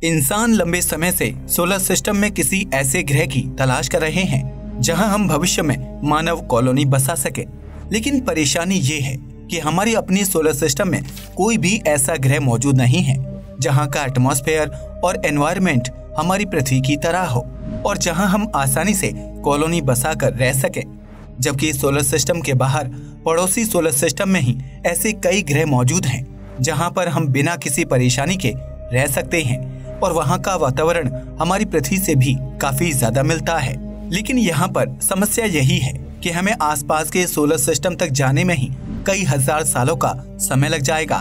इंसान लंबे समय से सोलर सिस्टम में किसी ऐसे ग्रह की तलाश कर रहे हैं जहां हम भविष्य में मानव कॉलोनी बसा सके। लेकिन परेशानी ये है कि हमारी अपनी सोलर सिस्टम में कोई भी ऐसा ग्रह मौजूद नहीं है जहां का एटमॉस्फेयर और एनवायरनमेंट हमारी पृथ्वी की तरह हो और जहां हम आसानी से कॉलोनी बसा कर रह सके। जबकि सोलर सिस्टम के बाहर पड़ोसी सोलर सिस्टम में ही ऐसे कई ग्रह मौजूद हैं जहां पर हम बिना किसी परेशानी के रह सकते हैं और वहां का वातावरण हमारी पृथ्वी से भी काफी ज्यादा मिलता है। लेकिन यहाँ पर समस्या यही है कि हमें आसपास के सोलर सिस्टम तक जाने में ही कई हजार सालों का समय लग जाएगा,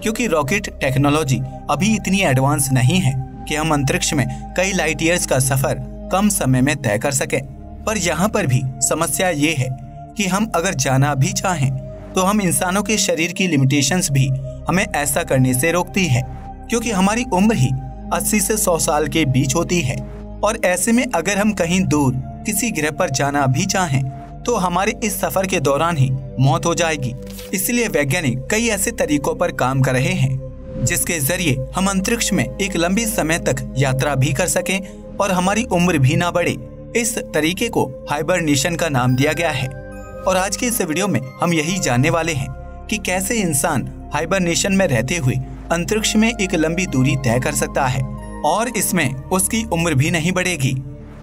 क्योंकि रॉकेट टेक्नोलॉजी अभी इतनी एडवांस नहीं है कि हम अंतरिक्ष में कई लाइट ईयर्स का सफर कम समय में तय कर सकें। पर यहाँ पर भी समस्या ये है कि हम अगर जाना भी चाहें तो हम इंसानों के शरीर की लिमिटेशंस भी हमें ऐसा करने से रोकती है, क्योंकि हमारी उम्र ही 80 से 100 साल के बीच होती है। और ऐसे में अगर हम कहीं दूर किसी ग्रह पर जाना भी चाहें तो हमारे इस सफर के दौरान ही मौत हो जाएगी। इसलिए वैज्ञानिक कई ऐसे तरीकों पर काम कर रहे हैं जिसके जरिए हम अंतरिक्ष में एक लंबी समय तक यात्रा भी कर सकें और हमारी उम्र भी ना बढ़े। इस तरीके को हाइबरनेशन का नाम दिया गया है। और आज के इस वीडियो में हम यही जानने वाले हैं कि कैसे इंसान हाइबरनेशन में रहते हुए अंतरिक्ष में एक लंबी दूरी तय कर सकता है और इसमें उसकी उम्र भी नहीं बढ़ेगी।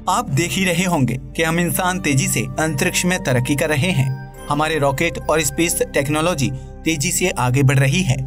आप देख ही रहे होंगे कि हम इंसान तेजी से अंतरिक्ष में तरक्की कर रहे हैं। हमारे रॉकेट और स्पेस टेक्नोलॉजी तेजी से आगे बढ़ रही है।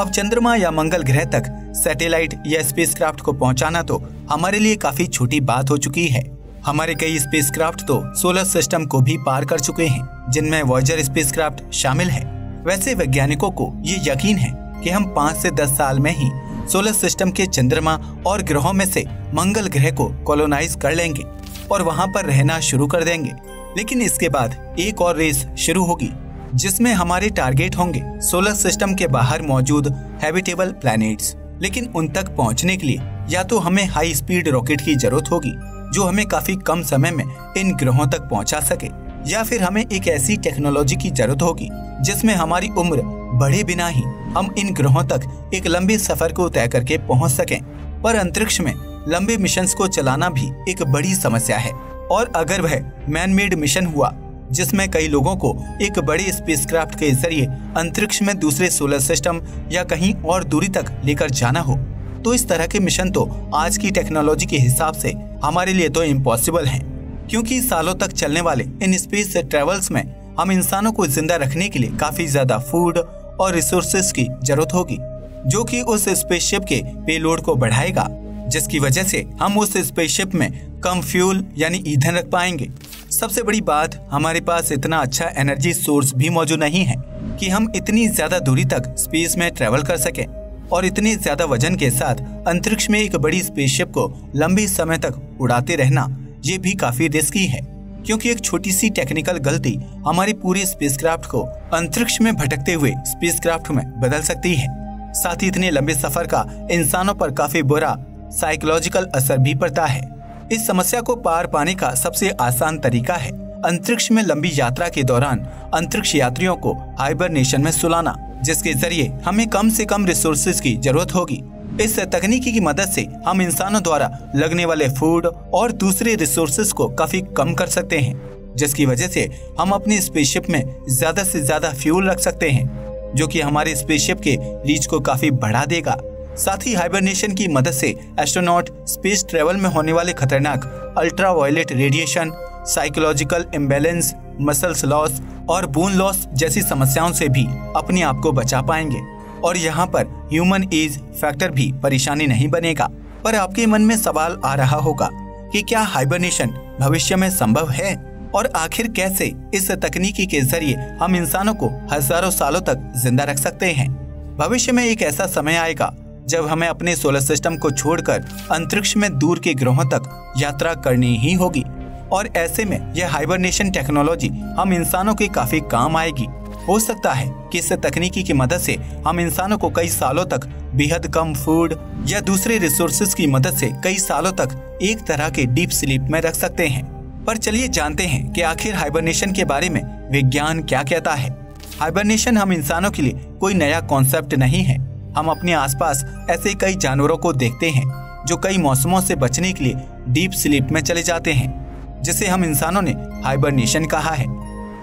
अब चंद्रमा या मंगल ग्रह तक सैटेलाइट या स्पेसक्राफ्ट को पहुंचाना तो हमारे लिए काफी छोटी बात हो चुकी है। हमारे कई स्पेसक्राफ्ट तो सोलर सिस्टम को भी पार कर चुके हैं, जिनमें वॉयेजर स्पेसक्राफ्ट शामिल है। वैसे वैज्ञानिकों को ये यकीन है कि हम 5 से 10 साल में ही सोलर सिस्टम के चंद्रमा और ग्रहों में से मंगल ग्रह को कॉलोनाइज कर लेंगे और वहां पर रहना शुरू कर देंगे। लेकिन इसके बाद एक और रेस शुरू होगी जिसमें हमारे टारगेट होंगे सोलर सिस्टम के बाहर मौजूद हैबिटेबल प्लैनेट्स। लेकिन उन तक पहुंचने के लिए या तो हमें हाई स्पीड रॉकेट की जरूरत होगी जो हमें काफी कम समय में इन ग्रहों तक पहुंचा सके, या फिर हमें एक ऐसी टेक्नोलॉजी की जरूरत होगी जिसमें हमारी उम्र बढ़े बिना ही हम इन ग्रहों तक एक लंबे सफर को तय करके पहुंच सकें। पर अंतरिक्ष में लंबे मिशंस को चलाना भी एक बड़ी समस्या है, और अगर वह मैन मेड मिशन हुआ जिसमें कई लोगों को एक बड़े स्पेसक्राफ्ट के जरिए अंतरिक्ष में दूसरे सोलर सिस्टम या कहीं और दूरी तक लेकर जाना हो, तो इस तरह के मिशन तो आज की टेक्नोलॉजी के हिसाब से हमारे लिए तो इम्पॉसिबल है, क्योंकि सालों तक चलने वाले इन स्पेस ट्रेवल्स में हम इंसानों को जिंदा रखने के लिए काफी ज्यादा फूड और रिसोर्सेज की जरूरत होगी, जो कि उस स्पेसशिप के पेलोड को बढ़ाएगा, जिसकी वजह से हम उस स्पेसशिप में कम फ्यूल यानी ईंधन रख पाएंगे। सबसे बड़ी बात, हमारे पास इतना अच्छा एनर्जी सोर्स भी मौजूद नहीं है कि हम इतनी ज्यादा दूरी तक स्पेस में ट्रेवल कर सकें, और इतने ज्यादा वजन के साथ अंतरिक्ष में एक बड़ी स्पेसशिप को लंबे समय तक उड़ाते रहना ये भी काफी रिस्की है, क्योंकि एक छोटी सी टेक्निकल गलती हमारे पूरे स्पेसक्राफ्ट को अंतरिक्ष में भटकते हुए स्पेसक्राफ्ट में बदल सकती है। साथ ही इतने लंबे सफर का इंसानों पर काफी बुरा साइकोलॉजिकल असर भी पड़ता है। इस समस्या को पार पाने का सबसे आसान तरीका है अंतरिक्ष में लंबी यात्रा के दौरान अंतरिक्ष यात्रियों को हाइबरनेशन में सुलाना, जिसके जरिए हमें कम से कम रिसोर्सेज की जरूरत होगी। इस तकनीकी की मदद से हम इंसानों द्वारा लगने वाले फूड और दूसरे रिसोर्सेज को काफी कम कर सकते हैं, जिसकी वजह से हम अपनी स्पेसशिप में ज्यादा से ज्यादा फ्यूल रख सकते हैं, जो कि हमारे स्पेसशिप के रीच को काफी बढ़ा देगा। साथ ही हाइबरनेशन की मदद से एस्ट्रोनॉट स्पेस ट्रेवल में होने वाले खतरनाक ultraviolet radiation, psychological imbalance, muscles loss और बोन लॉस जैसी समस्याओं से भी अपने आप को बचा पाएंगे। और यहाँ पर ह्यूमन एज फैक्टर भी परेशानी नहीं बनेगा। पर आपके मन में सवाल आ रहा होगा कि क्या हाइबरनेशन भविष्य में संभव है, और आखिर कैसे इस तकनीकी के जरिए हम इंसानों को हजारों सालों तक जिंदा रख सकते हैं। भविष्य में एक ऐसा समय आएगा जब हमें अपने सोलर सिस्टम को छोड़कर अंतरिक्ष में दूर के ग्रहों तक यात्रा करनी ही होगी, और ऐसे में यह हाइबरनेशन टेक्नोलॉजी हम इंसानों के काफी काम आएगी। हो सकता है कि इस तकनीकी की मदद से हम इंसानों को कई सालों तक बेहद कम फूड या दूसरे रिसोर्सेज की मदद से कई सालों तक एक तरह के डीप स्लीप में रख सकते हैं। पर चलिए जानते हैं कि आखिर हाइबरनेशन के बारे में विज्ञान क्या कहता है। हाइबरनेशन हम इंसानों के लिए कोई नया कॉन्सेप्ट नहीं है। हम अपने आसपास ऐसे कई जानवरों को देखते हैं जो कई मौसमों से बचने के लिए डीप स्लीप में चले जाते हैं, जिसे हम इंसानों ने हाइबरनेशन कहा है।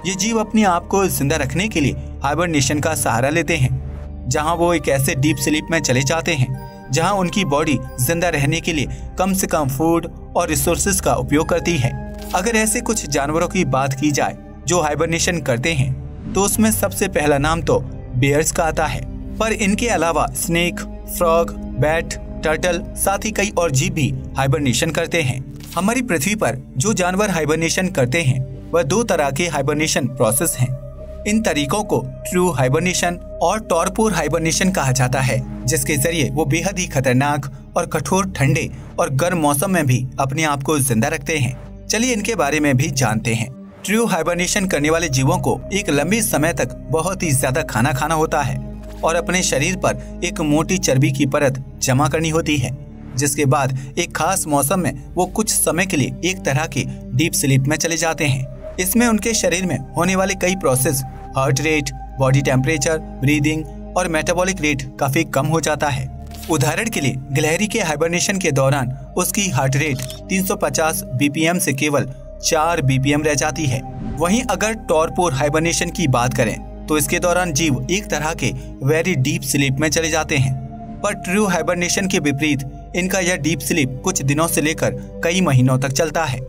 ये जीव अपने आप को जिंदा रखने के लिए हाइबरनेशन का सहारा लेते हैं, जहां वो एक ऐसे डीप स्लीप में चले जाते हैं जहां उनकी बॉडी जिंदा रहने के लिए कम से कम फूड और रिसोर्सेज का उपयोग करती है। अगर ऐसे कुछ जानवरों की बात की जाए जो हाइबरनेशन करते हैं, तो उसमें सबसे पहला नाम तो बेयर्स का आता है। पर इनके अलावा स्नेक, फ्रॉग, बैट, टर्टल, साथ ही कई और जीव भी हाइबरनेशन करते हैं। हमारी पृथ्वी पर जो जानवर हाइबरनेशन करते हैं वह 2 तरह के हाइबरनेशन प्रोसेस हैं। इन तरीकों को ट्रू हाइबरनेशन और टॉरपोर हाइबरनेशन कहा जाता है, जिसके जरिए वो बेहद ही खतरनाक और कठोर ठंडे और गर्म मौसम में भी अपने आप को जिंदा रखते हैं। चलिए इनके बारे में भी जानते हैं। ट्रू हाइबरनेशन करने वाले जीवों को एक लंबे समय तक बहुत ही ज्यादा खाना खाना होता है और अपने शरीर पर एक मोटी चर्बी की परत जमा करनी होती है, जिसके बाद एक खास मौसम में वो कुछ समय के लिए एक तरह के डीप स्लीप में चले जाते हैं। इसमें उनके शरीर में होने वाले कई process, heart rate, body temperature, breathing और मेटाबॉलिक रेट काफी कम हो जाता है। उदाहरण के लिए गिलहरी के हाइबरनेशन के दौरान उसकी हार्ट रेट 350 बीपीएम से केवल 4 बीपीएम रह जाती है। वहीं अगर टॉरपोर हाइबरनेशन की बात करें तो इसके दौरान जीव एक तरह के वेरी डीप स्लीप में चले जाते हैं। पर ट्रू हाइबरनेशन के विपरीत इनका यह डीप स्लीप कुछ दिनों से लेकर कई महीनों तक चलता है,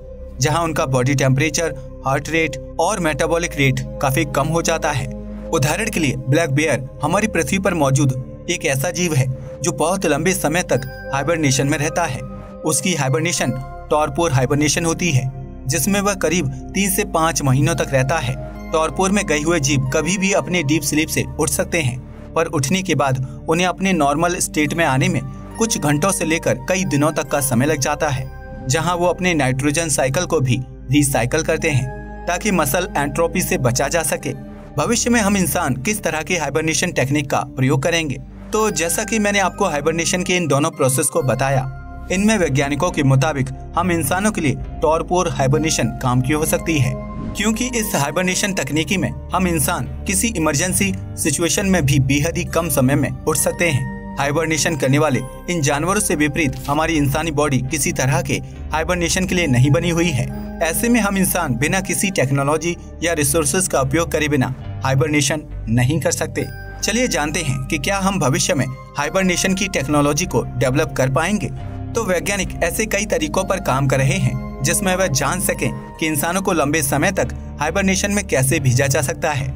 जहां उनका बॉडी टेम्परेचर, हार्ट रेट और मेटाबॉलिक रेट काफी कम हो जाता है। उदाहरण के लिए ब्लैक बेयर हमारी पृथ्वी पर मौजूद एक ऐसा जीव है जो बहुत लंबे समय तक हाइबरनेशन में रहता है। उसकी हाइबरनेशन टॉरपोर हाइबरनेशन होती है, जिसमें वह करीब 3 से 5 महीनों तक रहता है। टॉरपोर में गए हुए जीव कभी भी अपने डीप स्लीप से उठ सकते हैं, पर उठने के बाद उन्हें अपने नॉर्मल स्टेट में आने में कुछ घंटों से लेकर कई दिनों तक का समय लग जाता है, जहां वो अपने नाइट्रोजन साइकिल को भी रिसाइकिल करते हैं ताकि मसल एंट्रोपी से बचा जा सके। भविष्य में हम इंसान किस तरह के हाइबरनेशन टेक्निक का प्रयोग करेंगे? तो जैसा कि मैंने आपको हाइबरनेशन के इन दोनों प्रोसेस को बताया, इनमें वैज्ञानिकों के मुताबिक हम इंसानों के लिए टॉरपोर हाइबरनेशन काम की हो सकती है, क्योंकि इस हाइबरनेशन तकनीकी में हम इंसान किसी इमरजेंसी सिचुएशन में भी बेहद ही कम समय में उठ सकते हैं। हाइबरनेशन करने वाले इन जानवरों से विपरीत हमारी इंसानी बॉडी किसी तरह के हाइबरनेशन के लिए नहीं बनी हुई है। ऐसे में हम इंसान बिना किसी टेक्नोलॉजी या रिसोर्सेज का उपयोग करे बिना हाइबरनेशन नहीं कर सकते। चलिए जानते हैं कि क्या हम भविष्य में हाइबरनेशन की टेक्नोलॉजी को डेवलप कर पाएंगे। तो वैज्ञानिक ऐसे कई तरीकों पर काम कर रहे हैं जिसमें वह जान सकें कि इंसानों को लंबे समय तक हाइबरनेशन में कैसे भेजा जा सकता है।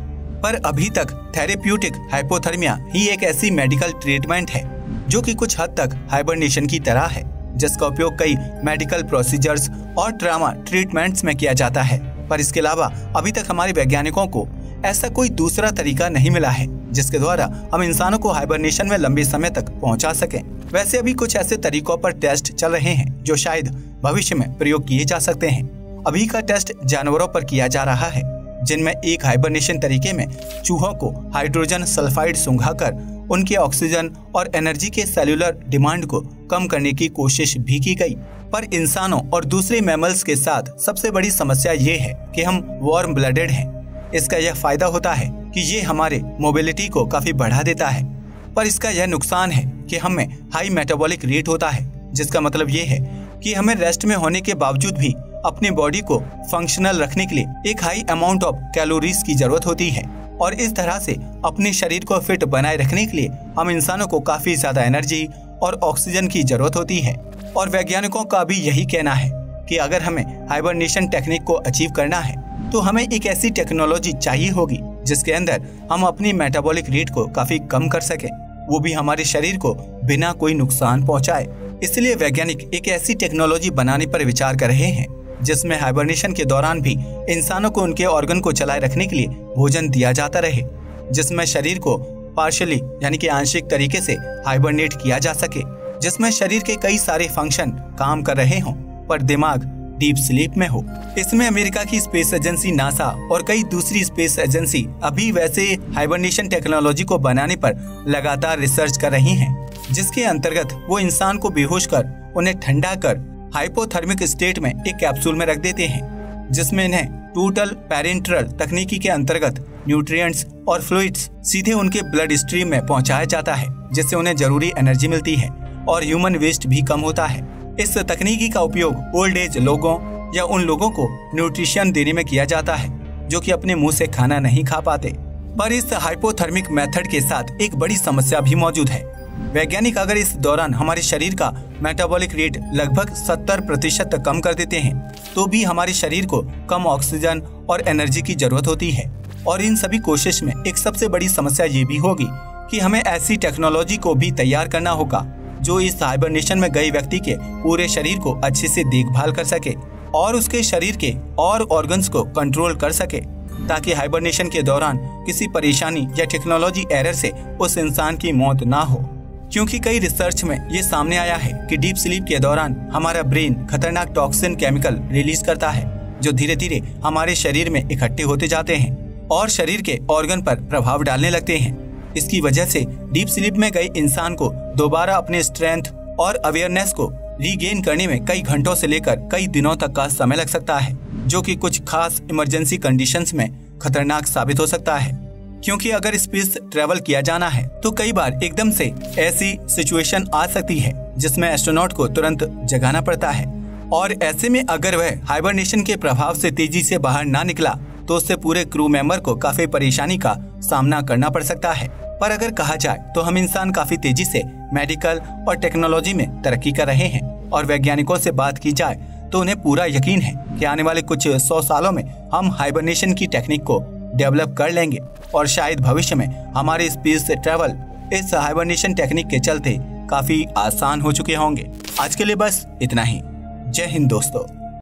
पर अभी तक थेरेप्यूटिक हाइपोथर्मिया ही एक ऐसी मेडिकल ट्रीटमेंट है जो कि कुछ हद तक हाइबरनेशन की तरह है, जिसका उपयोग कई मेडिकल प्रोसीजर्स और ट्रामा ट्रीटमेंट्स में किया जाता है। पर इसके अलावा अभी तक हमारे वैज्ञानिकों को ऐसा कोई दूसरा तरीका नहीं मिला है जिसके द्वारा हम इंसानों को हाइबरनेशन में लंबे समय तक पहुंचा सकें। वैसे अभी कुछ ऐसे तरीकों पर टेस्ट चल रहे हैं जो शायद भविष्य में प्रयोग किए जा सकते हैं। अभी का टेस्ट जानवरों पर किया जा रहा है, जिनमें एक हाइबरनेशन तरीके में चूहों को हाइड्रोजन सल्फाइड सुंघाकर उनके ऑक्सीजन और एनर्जी के सेल्यूलर डिमांड को कम करने की कोशिश भी की गई। पर इंसानों और दूसरे मैमल्स के साथ सबसे बड़ी समस्या ये है कि हम वार्म ब्लडेड हैं। इसका यह फायदा होता है कि ये हमारे मोबिलिटी को काफी बढ़ा देता है, पर इसका यह नुकसान है कि हमें हाई मेटाबॉलिक रेट होता है, जिसका मतलब ये है कि हमें रेस्ट में होने के बावजूद भी अपनी बॉडी को फंक्शनल रखने के लिए एक हाई अमाउंट ऑफ कैलोरीज की जरूरत होती है। और इस तरह से अपने शरीर को फिट बनाए रखने के लिए हम इंसानों को काफी ज्यादा एनर्जी और ऑक्सीजन की जरूरत होती है। और वैज्ञानिकों का भी यही कहना है कि अगर हमें हाइबरनेशन टेक्निक को अचीव करना है तो हमें एक ऐसी टेक्नोलॉजी चाहिए होगी जिसके अंदर हम अपनी मेटाबॉलिक रेट को काफी कम कर सकें, वो भी हमारे शरीर को बिना कोई नुकसान पहुंचाए। इसलिए वैज्ञानिक एक ऐसी टेक्नोलॉजी बनाने पर विचार कर रहे हैं जिसमें हाइबरनेशन के दौरान भी इंसानों को उनके ऑर्गन को चलाए रखने के लिए भोजन दिया जाता रहे, जिसमें शरीर को पार्शियली यानी कि आंशिक तरीके से हाइबरनेट किया जा सके, जिसमें शरीर के कई सारे फंक्शन काम कर रहे हों पर दिमाग डीप स्लीप में हो। इसमें अमेरिका की स्पेस एजेंसी नासा और कई दूसरी स्पेस एजेंसी अभी वैसे हाइबरनेशन टेक्नोलॉजी को बनाने पर लगातार रिसर्च कर रही हैं, जिसके अंतर्गत वो इंसान को बेहोश कर उन्हें ठंडा कर हाइपोथर्मिक स्टेट में एक कैप्सूल में रख देते हैं, जिसमें इन्हें टोटल पेरेंटरल तकनीकी के अंतर्गत न्यूट्रिएंट्स और फ्लूइड्स सीधे उनके ब्लड स्ट्रीम में पहुंचाया जाता है, जिससे उन्हें जरूरी एनर्जी मिलती है और ह्यूमन वेस्ट भी कम होता है। इस तकनीकी का उपयोग ओल्ड एज लोगों या उन लोगों को न्यूट्रिशन देने में किया जाता है जो कि अपने मुंह से खाना नहीं खा पाते। पर इस हाइपोथर्मिक मेथड के साथ एक बड़ी समस्या भी मौजूद है। वैज्ञानिक अगर इस दौरान हमारे शरीर का मेटाबॉलिक रेट लगभग 70% तक कम कर देते हैं तो भी हमारे शरीर को कम ऑक्सीजन और एनर्जी की जरूरत होती है। और इन सभी कोशिश में एक सबसे बड़ी समस्या ये भी होगी कि हमें ऐसी टेक्नोलॉजी को भी तैयार करना होगा जो इस हाइबरनेशन में गए व्यक्ति के पूरे शरीर को अच्छे से देखभाल कर सके और उसके शरीर के और ऑर्गन्स को कंट्रोल कर सके, ताकि हाइबरनेशन के दौरान किसी परेशानी या टेक्नोलॉजी एरर से उस इंसान की मौत ना हो। क्योंकि कई रिसर्च में ये सामने आया है कि डीप स्लीप के दौरान हमारा ब्रेन खतरनाक टॉक्सिन केमिकल रिलीज करता है जो धीरे धीरे हमारे शरीर में इकट्ठे होते जाते हैं और शरीर के ऑर्गन पर प्रभाव डालने लगते हैं। इसकी वजह से डीप स्लीप में गए इंसान को दोबारा अपने स्ट्रेंथ और अवेयरनेस को रीगेन करने में कई घंटों से लेकर कई दिनों तक का समय लग सकता है, जो कि कुछ खास इमरजेंसी कंडीशंस में खतरनाक साबित हो सकता है। क्योंकि अगर स्पेस ट्रेवल किया जाना है तो कई बार एकदम से ऐसी सिचुएशन आ सकती है जिसमें एस्ट्रोनॉट को तुरंत जगाना पड़ता है, और ऐसे में अगर वह हाइबरनेशन के प्रभाव से तेजी से बाहर ना निकला तो उससे पूरे क्रू मेंबर को काफी परेशानी का सामना करना पड़ सकता है। पर अगर कहा जाए तो हम इंसान काफी तेजी से मेडिकल और टेक्नोलॉजी में तरक्की कर रहे हैं, और वैज्ञानिकों से बात की जाए तो उन्हें पूरा यकीन है कि आने वाले कुछ 100 सालों में हम हाइबरनेशन की टेक्निक को डेवलप कर लेंगे और शायद भविष्य में हमारे स्पेस ट्रैवल इस हाइबरनेशन टेक्निक के चलते काफी आसान हो चुके होंगे। आज के लिए बस इतना ही। जय हिंद दोस्तों।